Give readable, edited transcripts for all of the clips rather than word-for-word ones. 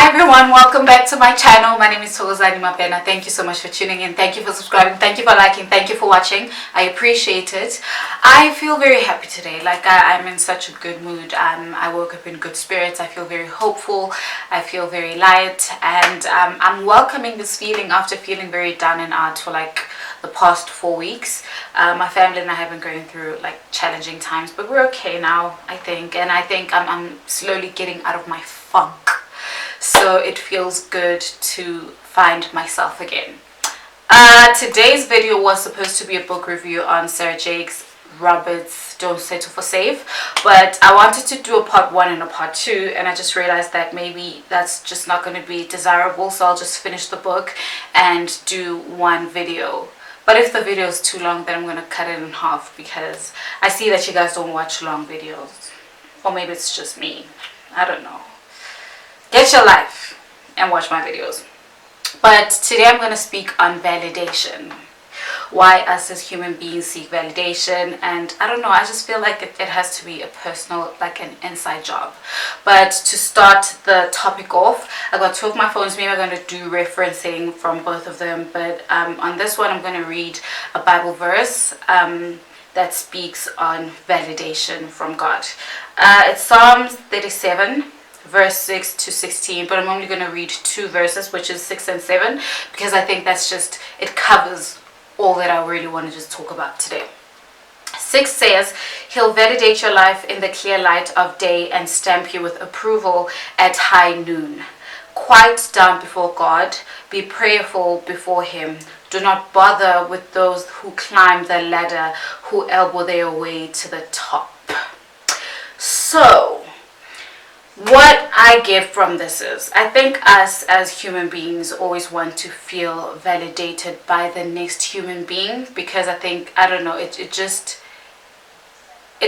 everyone, welcome back to my channel. My name is Tolozani Mapena. Thank you so much for tuning in. Thank you for subscribing. Thank you for liking. Thank you for watching. I appreciate it. I feel very happy today. Like I'm in such a good mood. I woke up in good spirits. I feel very hopeful. I feel very light, and I'm welcoming this feeling after feeling very down and out for like the past 4 weeks. My family and I have been going through like challenging times, but we're okay now, I think. And I think I'm slowly getting out of my funk. So it feels good to find myself again. Today's video was supposed to be a book review on Sarah Jakes Roberts' Don't Settle for Safe, but I wanted to do a part 1 and a part 2, and I just realized that maybe that's just not going to be desirable, so I'll just finish the book and do one video. But if the video is too long, then I'm going to cut it in half, because I see that you guys don't watch long videos. Or maybe it's just me. I don't know. Get your life and watch my videos. But today I'm going to speak on validation. Why us as human beings seek validation. And I don't know, I just feel like it has to be a personal, like an inside job. But to start the topic off, I got 2 of my phones. Maybe I'm going to do referencing from both of them. But on this one, I'm going to read a Bible verse that speaks on validation from God. It's Psalms 37. Verse 6 to 16, but I'm only going to read 2 verses, which is 6 and 7, because I think that's just, it covers all that I really want to just talk about today. 6 says, He'll validate your life in the clear light of day and stamp you with approval at high noon. Quiet down before God, be prayerful before Him. Do not bother with those who climb the ladder, who elbow their way to the top. So, what I get from this is, I think us as human beings always want to feel validated by the next human being, because I think, I don't know, it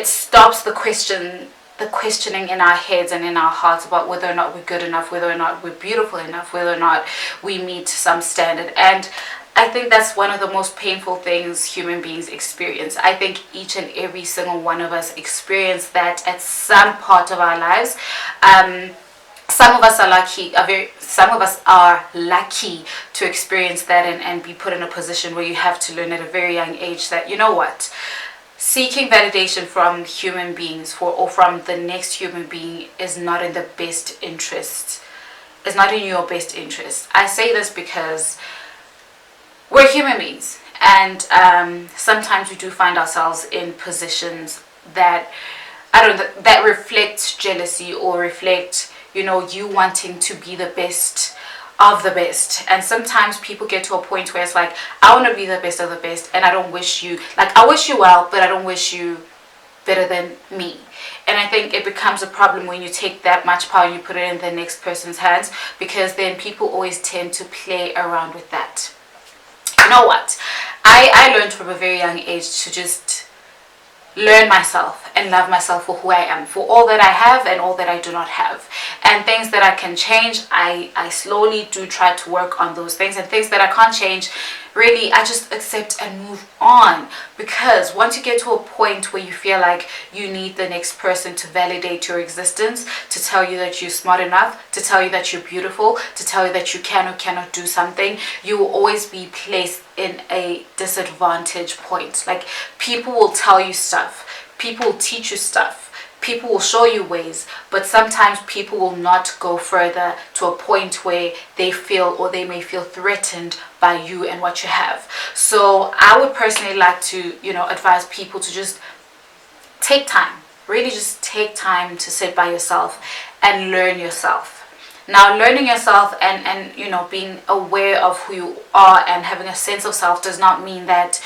stops the questioning in our heads and in our hearts about whether or not we're good enough, whether or not we're beautiful enough, whether or not we meet some standard. And I think that's one of the most painful things human beings experience. I think each and every single one of us experience that at some part of our lives. Some of us are lucky, some of us are lucky to experience that and be put in a position where you have to learn at a very young age that, you know what, seeking validation from human beings or from the next human being is not in the best interest. It's not in your best interest. I say this because we're human beings, and sometimes we do find ourselves in positions that that reflect jealousy or reflect, you know, you wanting to be the best of the best. And sometimes people get to a point where it's like, I want to be the best of the best, and I don't wish you, like, I wish you well, but I don't wish you better than me. And I think it becomes a problem when you take that much power and you put it in the next person's hands, because then people always tend to play around with that. You know what? I learned from a very young age to just learn myself and love myself for who I am, for all that I have and all that I do not have. And things that I can change, I slowly do try to work on those things. And things that I can't change, really, I just accept and move on. Because once you get to a point where you feel like you need the next person to validate your existence, to tell you that you're smart enough, to tell you that you're beautiful, to tell you that you can or cannot do something, you will always be placed in a disadvantage point. Like, people will tell you stuff, people will teach you stuff, people will show you ways, but sometimes people will not go further to a point where they feel, or they may feel, threatened by you and what you have. So I would personally like to, you know, advise people to just take time, really just take time to sit by yourself and learn yourself. Now, learning yourself and you know, being aware of who you are and having a sense of self does not mean that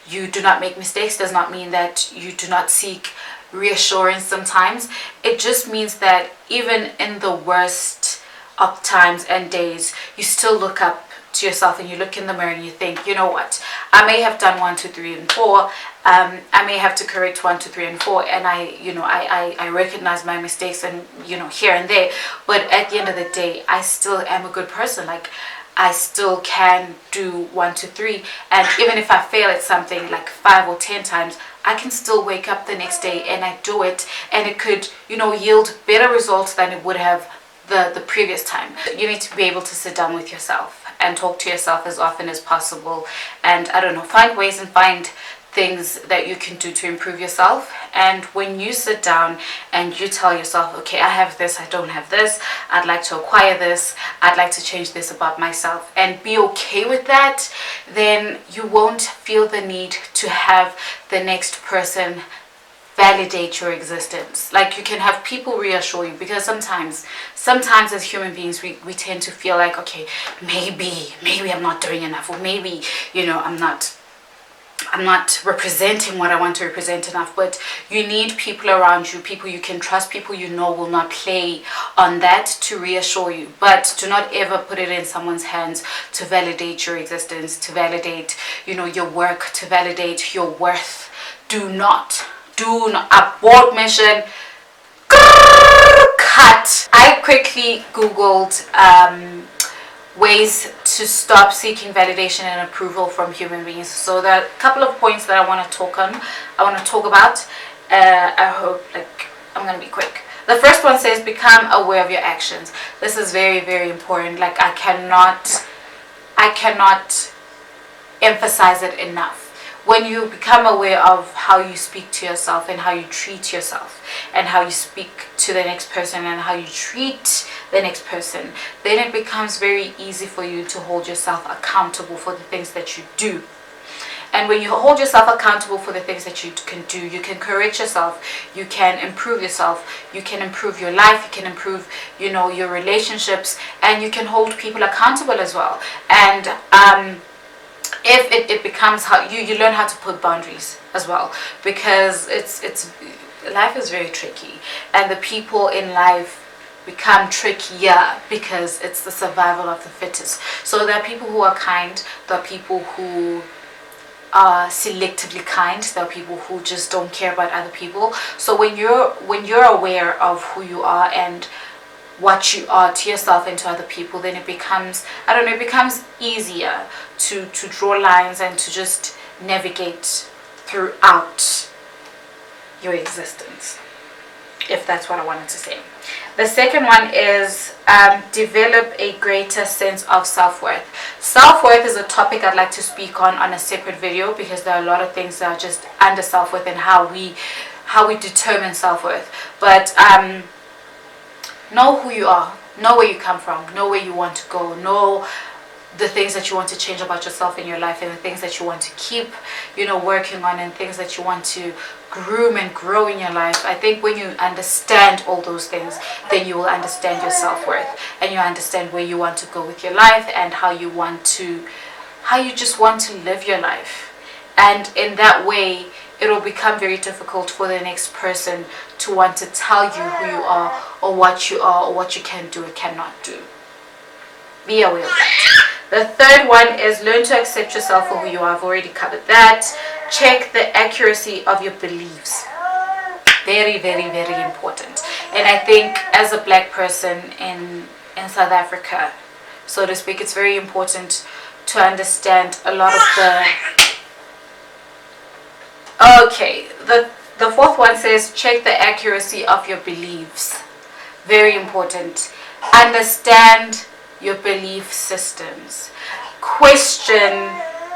you do not make mistakes, does not mean that you do not seek reassurance sometimes. It just means that even in the worst of times and days, you still look up to yourself and you look in the mirror and you think, you know what, I may have done 1, 2, 3 and 4, I may have to correct 1, 2, 3 and 4, and I recognize my mistakes, and, you know, here and there, but at the end of the day, I still am a good person. Like, I still can do 1, 2, 3, and even if I fail at something like 5 or 10 times, I can still wake up the next day and I do it, and it could, you know, yield better results than it would have the previous time. You need to be able to sit down with yourself and talk to yourself as often as possible, and I don't know, find ways and find things that you can do to improve yourself. And when you sit down and you tell yourself, okay, I have this, I don't have this, I'd like to acquire this, I'd like to change this about myself, and be okay with that, then you won't feel the need to have the next person validate your existence. Like, you can have people reassure you, because sometimes as human beings we tend to feel like, okay, maybe I'm not doing enough, or maybe, you know, I'm not representing what I want to represent enough. But you need people around you, people you can trust, people you know will not play on that, to reassure you. But do not ever put it in someone's hands to validate your existence, to validate, you know, your work, to validate your worth. Do not abort mission. Cut. I quickly googled ways to stop seeking validation and approval from human beings. So there are a couple of points that I want to talk about. I hope, like, I'm gonna be quick. The first one says, become aware of your actions. This is very, very important. Like, I cannot emphasize it enough. When you become aware of how you speak to yourself and how you treat yourself and how you speak to the next person and how you treat the next person, then it becomes very easy for you to hold yourself accountable for the things that you do. And when you hold yourself accountable for the things that you can do, you can correct yourself, you can improve yourself, you can improve your life, you can improve, you know, your relationships, and you can hold people accountable as well. And if it becomes how you learn how to put boundaries as well, because it's life is very tricky, and the people in life become trickier because it's the survival of the fittest. So there are people who are kind, there are people who are selectively kind, there are people who just don't care about other people. So when you're aware of who you are and what you are to yourself and to other people, then it becomes, I don't know, it becomes easier to draw lines and to just navigate throughout your existence, if that's what I wanted to say. The second one is develop a greater sense of self-worth. Self-worth is a topic I'd like to speak on a separate video, because there are a lot of things that are just under self-worth and how we determine self-worth. But know who you are, know where you come from, know where you want to go, know the things that you want to change about yourself in your life, and the things that you want to keep, you know, working on, and things that you want to groom and grow in your life. I think when you understand all those things, then you will understand your self-worth, and you understand where you want to go with your life, and how you just want to live your life. And in that way, it will become very difficult for the next person to want to tell you who you are, or what you can do or cannot do. Be aware of that. The third one is learn to accept yourself for who you are. I've already covered that. Check the accuracy of your beliefs. Very, very, very important. And I think as a black person in South Africa, so to speak, it's very important to understand a lot of the... Okay, the fourth one says check the accuracy of your beliefs. Very important. Understand your belief systems. Question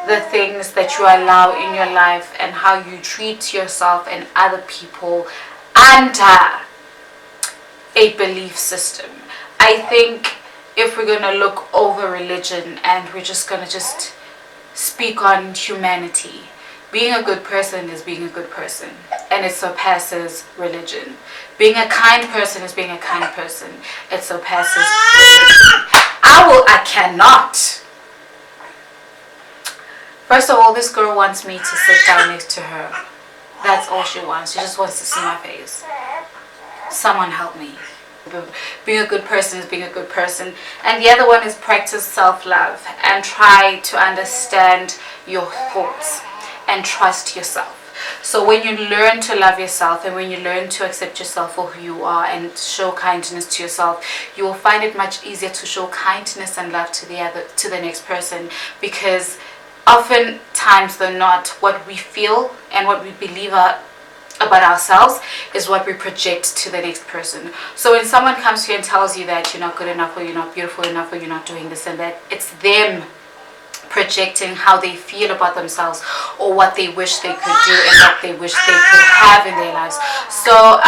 the things that you allow in your life and how you treat yourself and other people under a belief system. I think if we're going to look over religion and we're just going to just speak on humanity, being a good person is being a good person, and it surpasses religion. Being a kind person is being a kind person. It surpasses religion. I cannot. First of all, this girl wants me to sit down next to her. That's all she wants. She just wants to see my face. Someone help me. Being a good person is being a good person. And the other one is practice self-love and try to understand your thoughts and trust yourself. So when you learn to love yourself and when you learn to accept yourself for who you are and show kindness to yourself, you will find it much easier to show kindness and love to the next person, because oftentimes than not, what we feel and what we believe about ourselves is what we project to the next person. So when someone comes to you and tells you that you're not good enough, or you're not beautiful enough, or you're not doing this and that, it's them projecting how they feel about themselves, or what they wish they could do, and what they wish they could have in their lives. So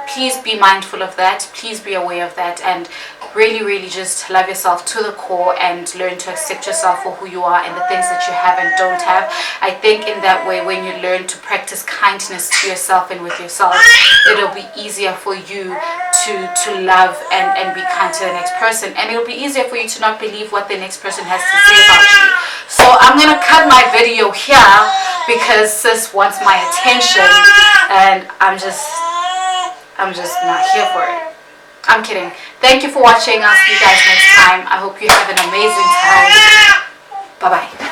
please be mindful of that, please be aware of that, and really just love yourself to the core, and learn to accept yourself for who you are and the things that you have and don't have. I think in that way, when you learn to practice kindness to yourself and with yourself, it'll be easier for you to love and be kind to the next person, and it'll be easier for you to not believe what the next person has to say about you. So I'm gonna cut my video here because sis wants my attention, and I'm just not here for it. I'm kidding. Thank you for watching. I'll see you guys next time. I hope you have an amazing time. Bye bye.